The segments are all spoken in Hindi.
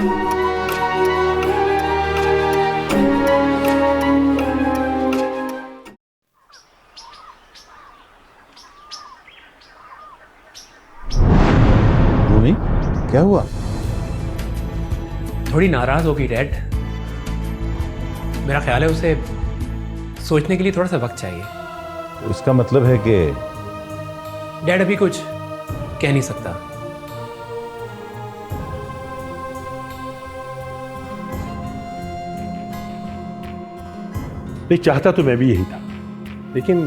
रूमी, क्या हुआ? थोड़ी नाराज होगी डैड। मेरा ख्याल है उसे सोचने के लिए थोड़ा सा वक्त चाहिए। इसका मतलब है कि डैड अभी कुछ कह नहीं सकता। नहीं चाहता तो मैं भी यही था, लेकिन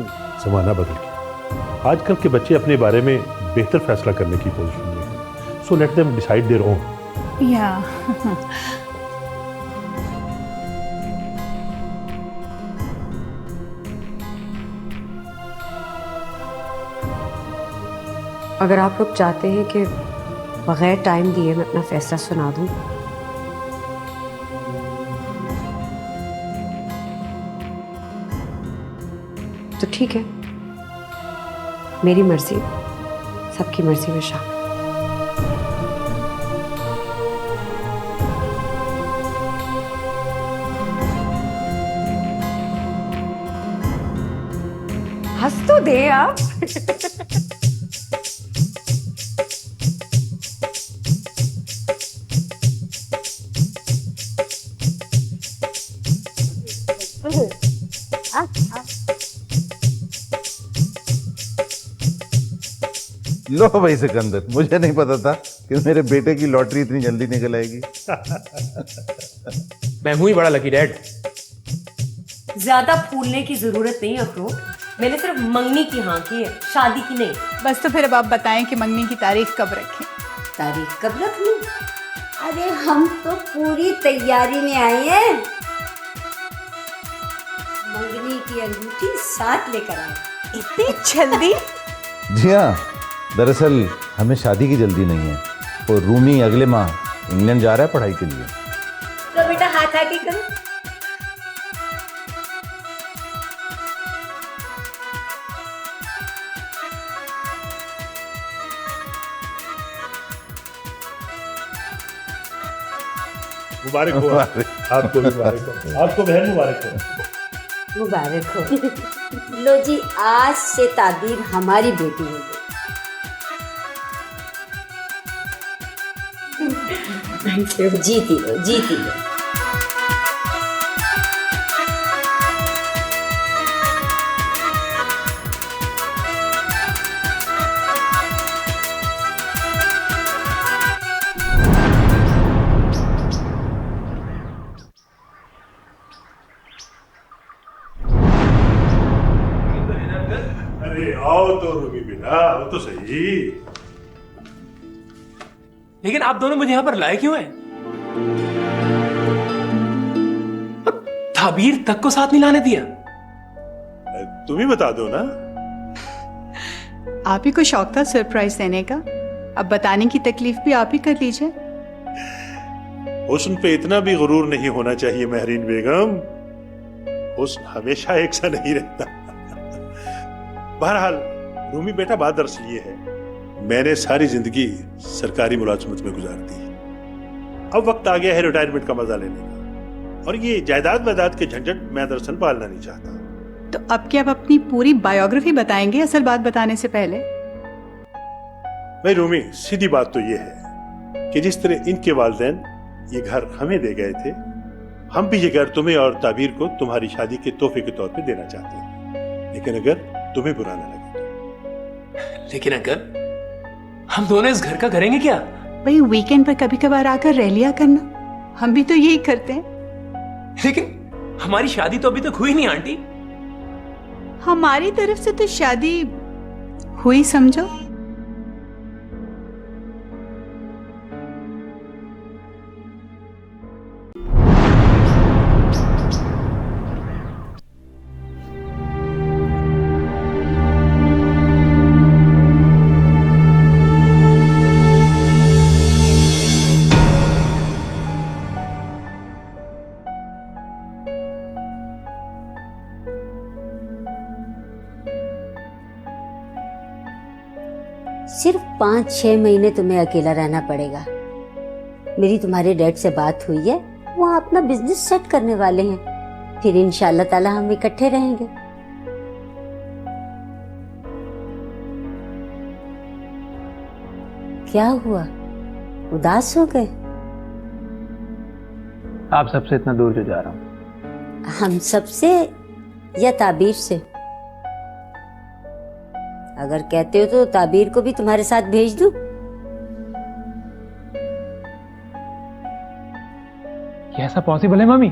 जमाना बदल गया। आजकल के बच्चे अपने बारे में बेहतर फैसला करने की पोजीशन में हैं। So let them decide their own. या अगर आप लोग चाहते हैं कि बगैर टाइम दिए मैं अपना फैसला सुना दूं, तो ठीक है। मेरी मर्जी सबकी मर्जी में शामिल। हंस तो दे आप। लो भाई सिकंदर, मुझे नहीं पता था कि मेरे बेटे की लॉटरी इतनी जल्दी निकल आएगी। मैं हूं ही बड़ा लकी डैड। ज्यादा फूलने की जरूरत नहीं अखरोट, मैंने सिर्फ मंगनी की हाँ की है, शादी की नहीं। बस तो फिर अब आप बताएं कि मंगनी की तारीख कब रखें। तारीख कब रख लूं? अरे हम तो पूरी तैयारी में आए हैं। मंगनी की अंगूठी साथ लेकर आए। इतनी जल्दी? जी हाँ, दरअसल हमें शादी की जल्दी नहीं है। वो रूमी अगले माह इंग्लैंड जा रहा है पढ़ाई के लिए। तो बेटा हाथ आगे करो। मुबारक हो आपको, भी मुबारक हो आपको, बहन मुबारक हो। मुबारक हो। लो जी, आज से ताबीर हमारी बेटी हो गई। जीती लो, जीती लो। अरे आओ तो रूमी बेटा, आओ तो सही। लेकिन आप दोनों मुझे यहां पर लाए क्यों हैं? ताबीर तक को साथ नहीं लाने दिया। तुम ही बता दो ना। आप ही को शौक था सरप्राइज देने का, अब बताने की तकलीफ भी आप ही कर लीजिए। हुस्न पे इतना भी गुरूर नहीं होना चाहिए महरीन बेगम। हुस्न हमेशा एक सा नहीं रहता। बहरहाल रूमी बेटा, बात दरअसल ये है, मैंने सारी जिंदगी सरकारी मुलाजमत में गुजार दी। अब वक्त आ गया है रिटायरमेंट का मजा लेने का, और ये जायदाद वायदाद के झंझट मैं दरअसल पालना नहीं चाहता। तो अब क्या आप अपनी पूरी बायोग्राफी बताएंगे असल बात बताने से पहले? भाई रूमी, सीधी बात तो ये है कि जिस तरह इनके वालिदैन ये घर हमें दे गए थे, हम भी ये घर तुम्हें और ताबीर को तुम्हारी शादी के तोहफे के तौर पे देना चाहते हैं। लेकिन अगर तुम्हें बुरा ना लगे तो। लेकिन अंकल, हम दोनों इस घर का करेंगे क्या? भाई वीकेंड पर कभी कभार आकर रह लिया करना, हम भी तो यही करते हैं। लेकिन हमारी शादी तो अभी तक हुई नहीं आंटी। हमारी तरफ से तो शादी हुई समझो। सिर्फ 5-6 महीने तुम्हें अकेला रहना पड़ेगा। मेरी तुम्हारे डैड से बात हुई है, वो अपना बिजनेस सेट करने वाले हैं, फिर इंशाल्लाह ताला हम इकट्ठे रहेंगे। क्या हुआ, उदास हो गए? आप सबसे इतना दूर जो जा रहा हूँ। हम सबसे या ताबीर से? अगर कहते हो तो ताबीर को भी तुम्हारे साथ भेज दूं? क्या ऐसा पॉसिबल है मम्मी?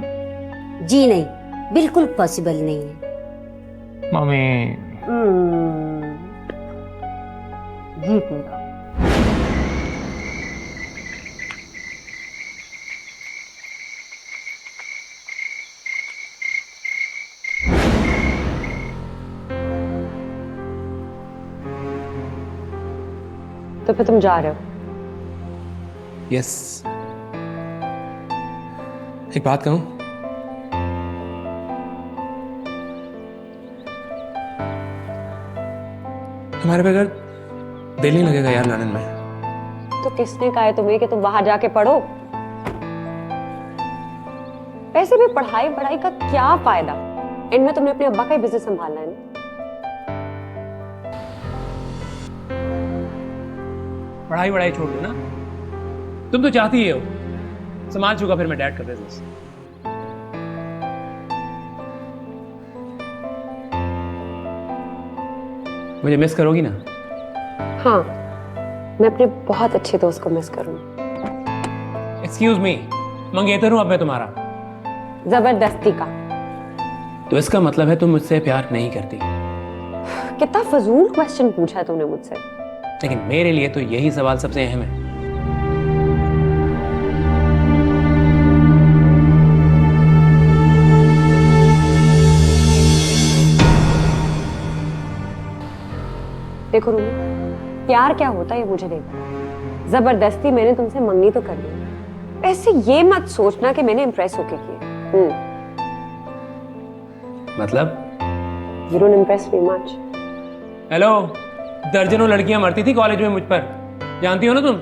जी नहीं, बिल्कुल पॉसिबल नहीं है। मम्मी जी पूरा। तो फिर तुम जा रहे हो? यस। एक बात कहूं, तुम्हारे बगैर दिल नहीं लगेगा यार लंदन में। तो किसने कहा है तुम्हें कि तुम वहां जाके पढ़ो? वैसे भी पढ़ाई पढ़ाई का क्या फायदा, इनमें तुमने अपने अब्बा का ही बिजनेस संभालना है ना। पढ़ाई वढ़ाई छोड़ दो ना, तुम तो चाहती ही हो संभाल चुका फिर मैं डैड का बिजनेस। मुझे मिस करोगी ना? हाँ, मैं अपने बहुत अच्छे दोस्त को मिस करूंगी। एक्सक्यूज मी, मंगेतर हूं अब मैं तुम्हारा। जबरदस्ती का? तो इसका मतलब है तुम मुझसे प्यार नहीं करती। कितना फजूल क्वेश्चन पूछा है तुमने मुझसे। लेकिन मेरे लिए तो यही सवाल सबसे अहम है। देखो रूमी, प्यार क्या होता है ये मुझे नहीं पता। जबरदस्ती मैंने तुमसे मंगनी तो कर ली, ऐसे ये मत सोचना कि मैंने इम्प्रेस होके किया। मतलब? You don't impress me much. Hello, दर्जनों लड़कियां मरती थी कॉलेज में मुझ पर, जानती हो ना तुम?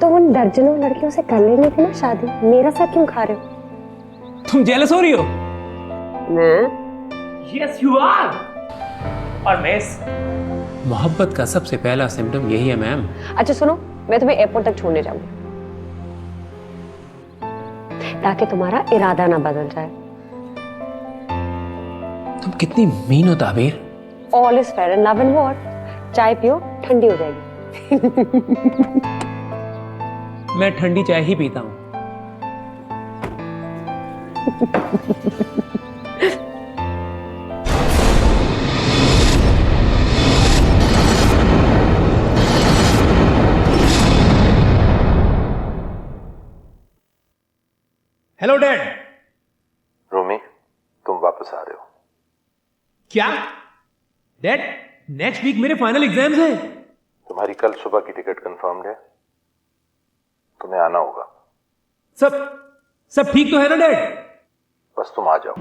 तो उन दर्जनों लड़कियों से कर लेनी थी ना शादी, मेरा साथ क्यों खा रहे हो? तुम जेलस हो रही हो? मैं? Yes, you are. और मैं मोहब्बत का सबसे पहला सिम्टम यही है मैम। अच्छा सुनो, मैं तुम्हें एयरपोर्ट तक छोड़ने जाऊंगी ताकि तुम्हारा इरादा ना बदल जाए। तुम कितनी मीन हो Tabeer. All is fair in love and war. चाय पियो, ठंडी हो जाएगी। मैं ठंडी चाय ही पीता हूं। Hello dad. रूमी, तुम वापस आ रहे हो? क्या डैड, नेक्स्ट वीक मेरे फाइनल एग्जाम्स हैं। तुम्हारी कल सुबह की टिकट कंफर्म्ड है, तुम्हें आना होगा। सब ठीक तो है ना डैड? बस तुम आ जाओ।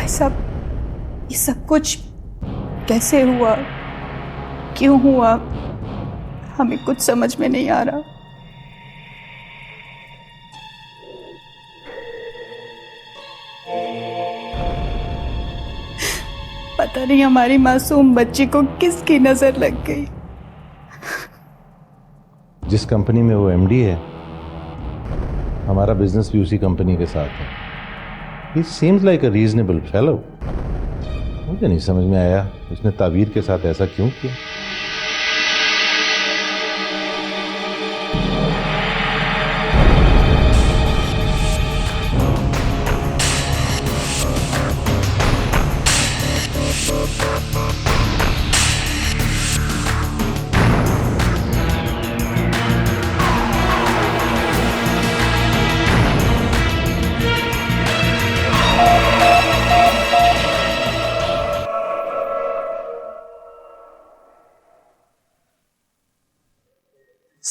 सब ये सब कुछ कैसे हुआ, क्यों हुआ, हमें कुछ समझ में नहीं आ रहा। पता नहीं हमारी मासूम बच्ची को किसकी नजर लग गई। जिस कंपनी में वो एमडी है, हमारा बिजनेस भी उसी कंपनी के साथ है। He seems like a reasonable fellow. मुझे नहीं समझ में आया उसने ताबीर के साथ ऐसा क्यों किया।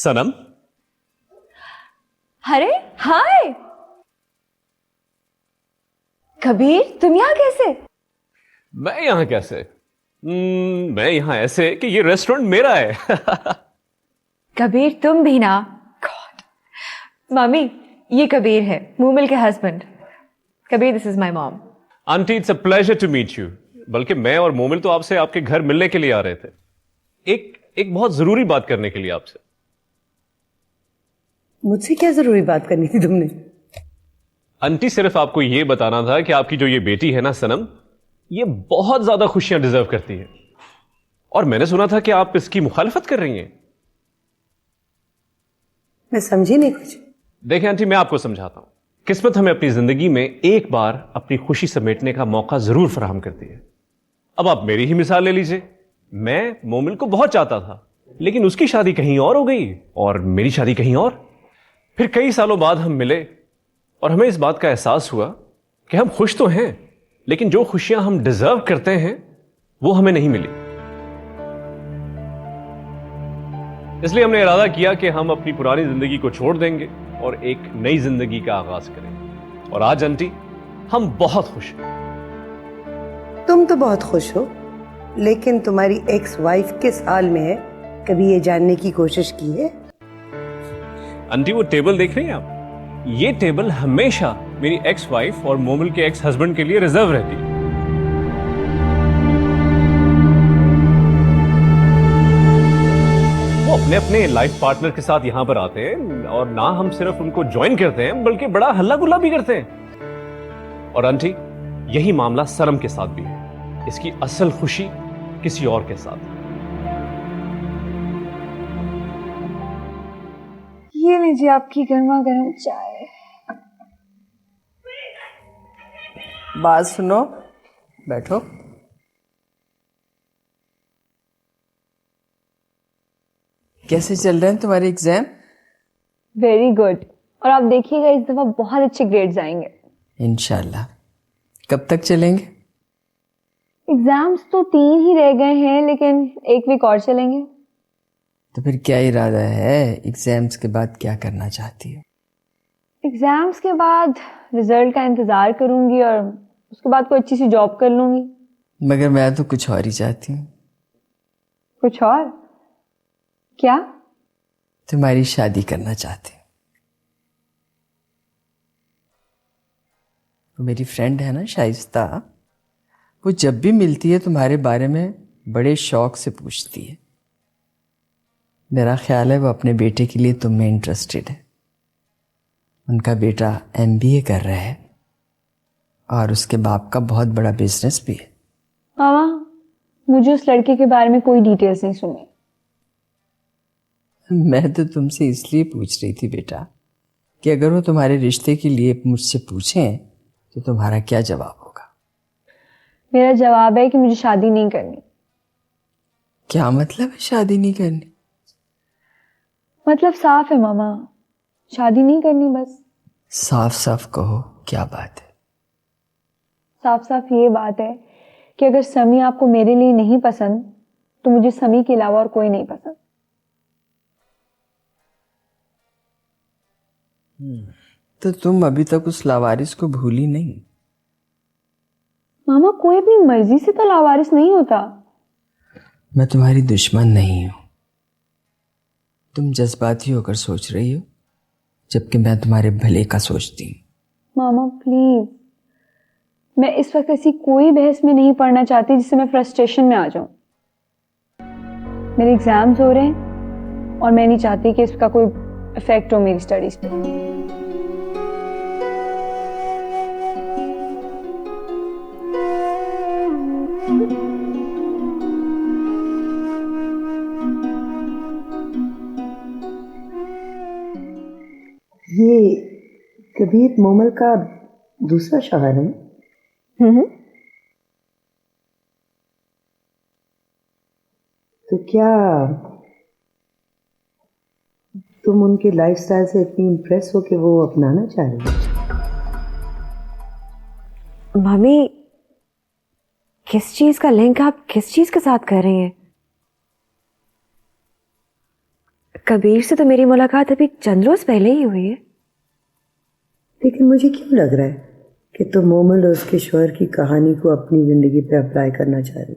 सनम। अरे हाय कबीर, तुम यहाँ कैसे? मैं यहां कैसे? मैं यहां ऐसे कि ये रेस्टोरेंट मेरा है। कबीर तुम भी ना। गॉड। मम्मी, ये कबीर है, मूमिल के husband. Kabir, this is my mom. Aunty, it's a pleasure to meet you. बल्कि मैं और मोमिल तो आपसे आपके घर मिलने के लिए आ रहे थे, एक बहुत जरूरी बात करने के लिए आपसे। मुझसे क्या जरूरी बात करनी थी तुमने? आंटी, सिर्फ आपको यह बताना था कि आपकी जो ये बेटी है ना सनम, ये बहुत ज्यादा खुशियां डिजर्व करती है। और मैंने सुना था कि आप इसकी मुखालफत कर रही हैं। मैं समझी नहीं कुछ। देखिए आंटी, मैं आपको समझाता हूं। किस्मत हमें अपनी जिंदगी में एक बार अपनी खुशी समेटने का मौका जरूर फराहम करती है। अब आप मेरी ही मिसाल ले लीजिए। मैं मोमिल को बहुत चाहता था, लेकिन उसकी शादी कहीं और हो गई और मेरी शादी कहीं और। फिर कई सालों बाद हम मिले और हमें इस बात का एहसास हुआ कि हम खुश तो हैं, लेकिन जो खुशियां हम डिजर्व करते हैं वो हमें नहीं मिली। इसलिए हमने इरादा किया कि हम अपनी पुरानी जिंदगी को छोड़ देंगे और एक नई जिंदगी का आगाज करेंगे। और आज आंटी, हम बहुत खुश हैं। तुम तो बहुत खुश हो, लेकिन तुम्हारी एक्स वाइफ किस हाल में है, कभी ये जानने की कोशिश की है? आंटी, वो टेबल देख रही हैं आप? ये टेबल हमेशा मेरी एक्स वाइफ और मोमिल के एक्स हस्बैंड के लिए रिजर्व रहती है। वो अपने अपने लाइफ पार्टनर के साथ यहां पर आते हैं और ना हम सिर्फ उनको ज्वाइन करते हैं बल्कि बड़ा हल्ला गुल्ला भी करते हैं। और आंटी, यही मामला सनम के साथ भी है। इसकी असल खुशी किसी और के साथ है। ये लीजिए आपकी गर्मा गर्म चाय। बात सुनो, बैठो। कैसे चल रहे हैं तुम्हारे एग्जाम? Very good. और आप देखिएगा इस दफा बहुत अच्छे ग्रेड्स आएंगे इंशाल्लाह। कब तक चलेंगे? एग्जाम्स तो 3 ही रह गए हैं, लेकिन 1 वीक और चलेंगे। तो फिर क्या इरादा है? एग्जाम्स के बाद क्या करना चाहती हो? एग्जाम्स के बाद रिजल्ट का इंतजार करूंगी और उसके बाद कोई अच्छी सी जॉब कर लूंगी। मगर मैं तो कुछ और ही चाहती हूँ। कुछ और? क्या? तुम्हारी शादी करना चाहती हूँ। वो मेरी फ्रेंड है ना शाइस्ता, वो जब भी मिलती है तुम्हारे बारे में बड़े शौक से पूछती है। मेरा ख्याल है वो अपने बेटे के लिए तुम में इंटरेस्टेड है। उनका बेटा MBA कर रहा है और उसके बाप का बहुत बड़ा बिजनेस भी है। मामा, मुझे उस लड़के के बारे में कोई डिटेल्स नहीं सुनी। मैं तो तुमसे इसलिए पूछ रही थी बेटा कि अगर वो तुम्हारे रिश्ते के लिए मुझसे पूछें तो तुम्हारा क्या जवाब होगा? मेरा जवाब है कि मुझे शादी नहीं करनी। क्या मतलब है शादी नहीं करनी? मतलब साफ है मामा, शादी नहीं करनी बस। साफ साफ कहो, क्या बात है? साफ साफ ये बात है कि अगर समी आपको मेरे लिए नहीं पसंद तो मुझे समी के अलावा और कोई नहीं पसंद। तो तुम अभी तक उस लावारिस को भूली नहीं? मामा, कोई अपनी मर्जी से तो लावारिस नहीं होता। मैं तुम्हारी दुश्मन नहीं हूं। तुम जज्बाती होकर सोच रही हो, जबकि मैं तुम्हारे भले का सोचती हूँ। मामा प्लीज, मैं इस वक्त ऐसी कोई बहस में नहीं पढ़ना चाहती जिससे मैं फ्रस्ट्रेशन में आ जाऊं। मेरे एग्जाम्स हो रहे हैं और मैं नहीं चाहती कि इसका कोई इफेक्ट हो मेरी स्टडीज पे। ये कबीर मोमल का दूसरा शौहर है? तो क्या तुम उनके लाइफस्टाइल से इतनी इम्प्रेस हो कि वो अपनाना चाह रही हो? मम्मी, किस चीज का लिंक आप किस चीज के साथ कर रही हैं? कबीर से तो मेरी मुलाकात अभी चंद रोज पहले ही हुई है। लेकिन मुझे क्यों लग रहा है कि तुम मोमिल और उसके शौहर की कहानी को अपनी जिंदगी पे अप्लाई करना चाह रही।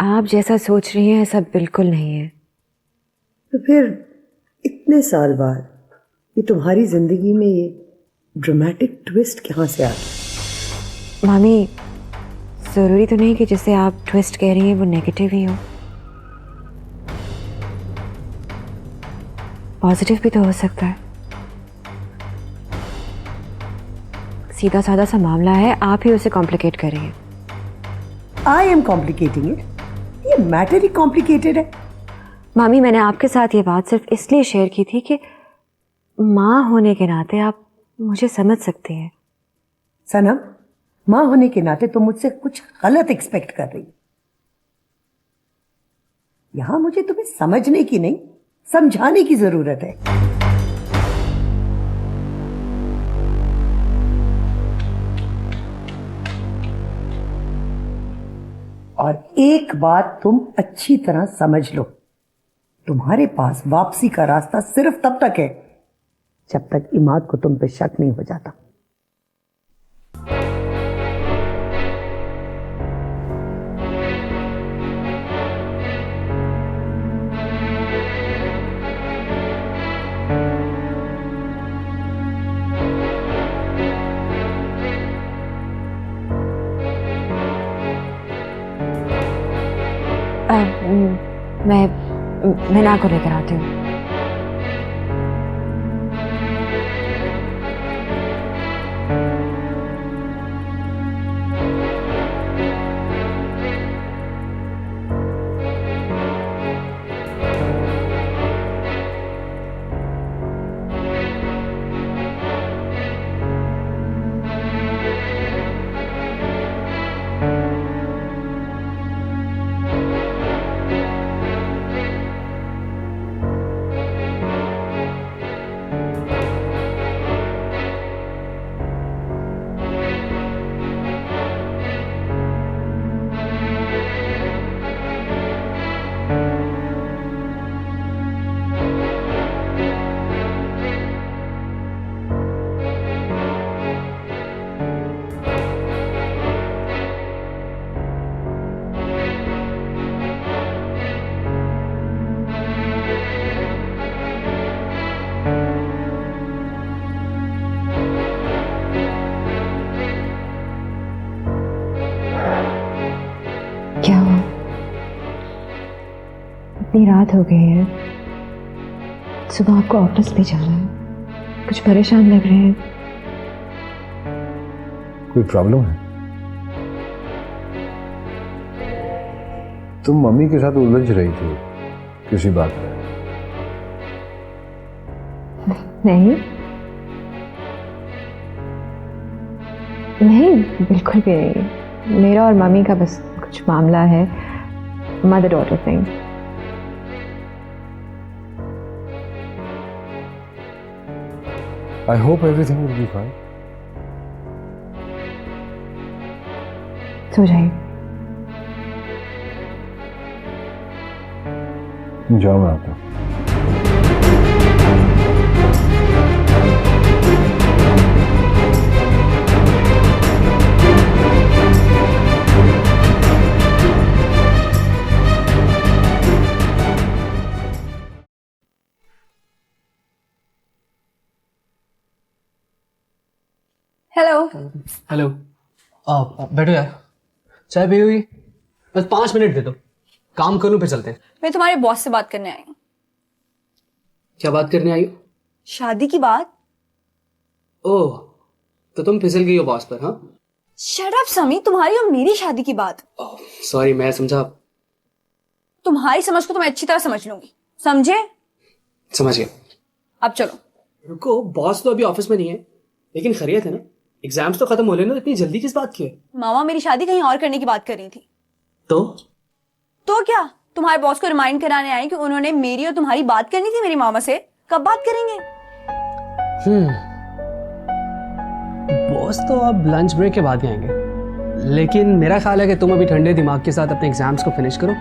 आप जैसा सोच रही हैं ऐसा बिल्कुल नहीं है। तो फिर इतने साल बाद ये तुम्हारी जिंदगी में ये ड्रामेटिक ट्विस्ट कहाँ से आ गया? मामी, जरूरी तो नहीं कि जिसे आप ट्विस्ट कह रही हैं वो नेगेटिव ही हो, पॉजिटिव भी तो हो सकता है। सीधा साधा सा मामला है, आप ही उसे कॉम्प्लिकेट कर रही हैं। I am complicating it? ये मैटर ही कॉम्प्लिकेटेड है। मामी, मैंने आपके साथ ये बात सिर्फ इसलिए शेयर की थी कि माँ होने के नाते आप मुझे समझ सकती हैं। सनम, माँ होने के नाते तुम मुझसे कुछ गलत एक्सपेक्ट कर रही। यहां मुझे तुम्हें समझने की नहीं, समझाने की जरूरत है। और एक बात तुम अच्छी तरह समझ लो, तुम्हारे पास वापसी का रास्ता सिर्फ तब तक है जब तक इमाद को तुम पे शक नहीं हो जाता। मैं ना को लेकर आती हूँ। क्या हुआ? इतनी रात हो गई है, सुबह आपको ऑफिस भी जाना है, कुछ परेशान लग रहे हैं। कोई प्रॉब्लम है? तुम मम्मी के साथ उलझ रही थी किसी बात में? नहीं नहीं, बिल्कुल भी नहीं। मेरा और मम्मी का बस कुछ मामला है, mother daughter thing. I hope everything will be fine. सो जाइए। जाओ, मैं आता हूँ। हेलो। हेलो। बैठो यार, चाय पी हुई? बस 5 मिनट दे दो, काम कर लूं फिर चलते हैं। मैं तुम्हारे बॉस से बात करने आई हूँ। क्या बात करने आई हो? शादी की बात। ओह, तो तुम फिसल गई हो बॉस पर? हाँ, शट अप समी, तुम्हारी और मेरी शादी की बात। सॉरी, मैं समझा। तुम्हारी समझ को तो मैं अच्छी तरह समझ लूंगी, समझे? समझ गया। अब चलो। रुको, बॉस तो अभी ऑफिस में नहीं है, लेकिन खैरियत है ना? एग्जाम्स तो खत्म हो लेना, इतनी जल्दी किस बात की है? मामा मेरी शादी कहीं और करने की बात कर रही थी। तो क्या तुम्हारे बॉस को रिमाइंड कराने आई कि उन्होंने मेरी और तुम्हारी बात करनी थी मेरी मामा से? कब बात करेंगे? बॉस तो अब लंच ब्रेक के बाद ही आएंगे, लेकिन मेरा ख्याल है कि तुम अभी ठंडे दिमाग के साथ अपने एग्जाम्स को फिनिश करो,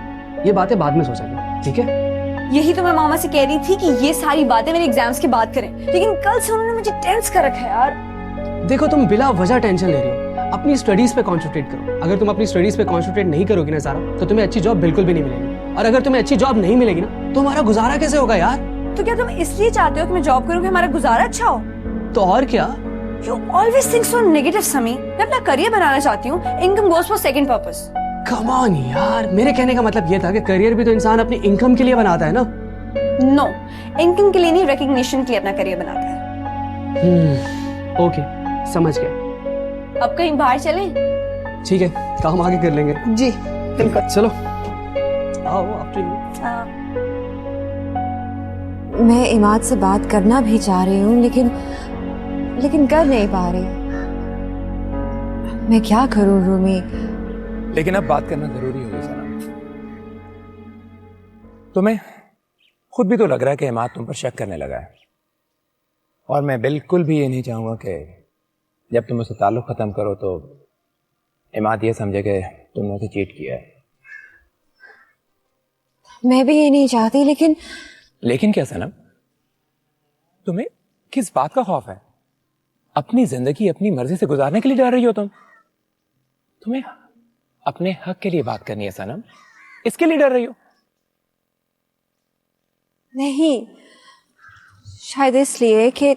ये बातें बाद में सोचेंगे, ठीक है? यही तो मैं मामा से कह रही थी कि ये सारी बातें मेरे एग्जाम्स के बाद करें, लेकिन कल से उन्होंने मुझे टेंस कर रखा है यार। देखो तुम बिला वजह टेंशन ले रही हो, अपनी स्टडीज पे कॉन्सेंट्रेट करो। अगर तुम अपनी स्टडीज पे कॉन्सेंट्रेट नहीं करोगी ना सारा, तो तुम्हें अच्छी जॉब बिल्कुल भी नहीं मिलेगी। और अगर तुम्हें अच्छी जॉब नहीं मिलेगी ना, तो हमारा गुजारा कैसे होगा यार? तो क्या तुम इसलिए चाहते हो कि मैं जॉब करूं कि हमारा गुजारा अच्छा हो? तो और क्या? You always think so negative, समी। मैं अपना करियर बनाना चाहती हूँ। Income goes for second purpose. Come on यार, मेरे कहने का मतलब ये था कि करियर भी तो इंसान अपनी इनकम के लिए बनाता है ना। नो, इनकम के लिए नहीं, रिकग्निशन के लिए अपना करियर बनाता है। ओके, समझ गया। अब कहीं बाहर चलें? ठीक है, काम आगे कर लेंगे। जी बिल्कुल। चलो आओ, आफ्टर यू। मैं इमाद से बात करना भी चाह रही हूँ, लेकिन कर नहीं पा रही। मैं क्या करूँ रूमी? लेकिन अब बात करना जरूरी होगी सना। तुम्हें खुद भी तो लग रहा है कि इमाद तुम पर शक करने लगा है, और मैं बिल्कुल भी ये नहीं चाहूंगा कि जब तुम उससे ताल्लुक खत्म करो तो इमाद ये समझे कि तुमने उसे चीट किया है। मैं भी ये नहीं चाहती, लेकिन क्या सनम, तुम्हें किस बात का खौफ है? अपनी जिंदगी अपनी मर्जी से गुजारने के लिए डर रही हो तुम? तुम्हें अपने हक के लिए बात करनी है सनम, इसके लिए डर रही हो? नहीं, शायद इसलिए कि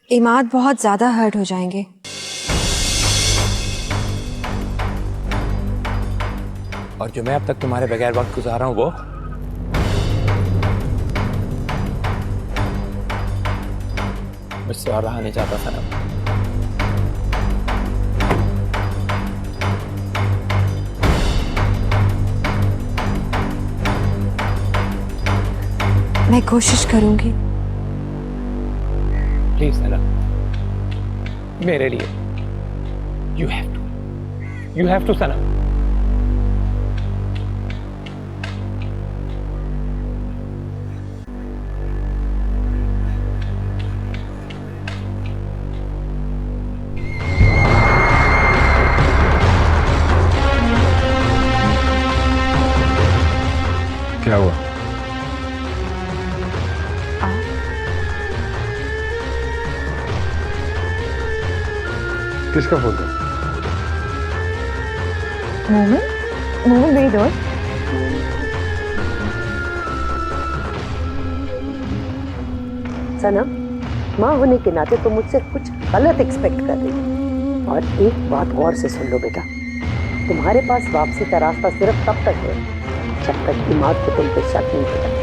इमाद बहुत ज्यादा हर्ट हो जाएंगे। और जो मैं अब तक तुम्हारे बगैर वक्त गुजारा हूं वो मुझसे और रहा नहीं चाहता सनम। मैं कोशिश करूंगी। प्लीज सनम, मेरे लिए यू हैव टू सनम। क्या हुआ? किसका फोन था? मोमिन मेरी दोस्त। सनम, माँ होने के नाते तुम मुझसे कुछ गलत एक्सपेक्ट कर रही हो। और एक बात गौर से सुन लो बेटा, तुम्हारे पास वापसी का रास्ता सिर्फ तब तक है जब तक इमाद को तुम पे शक नहीं होता।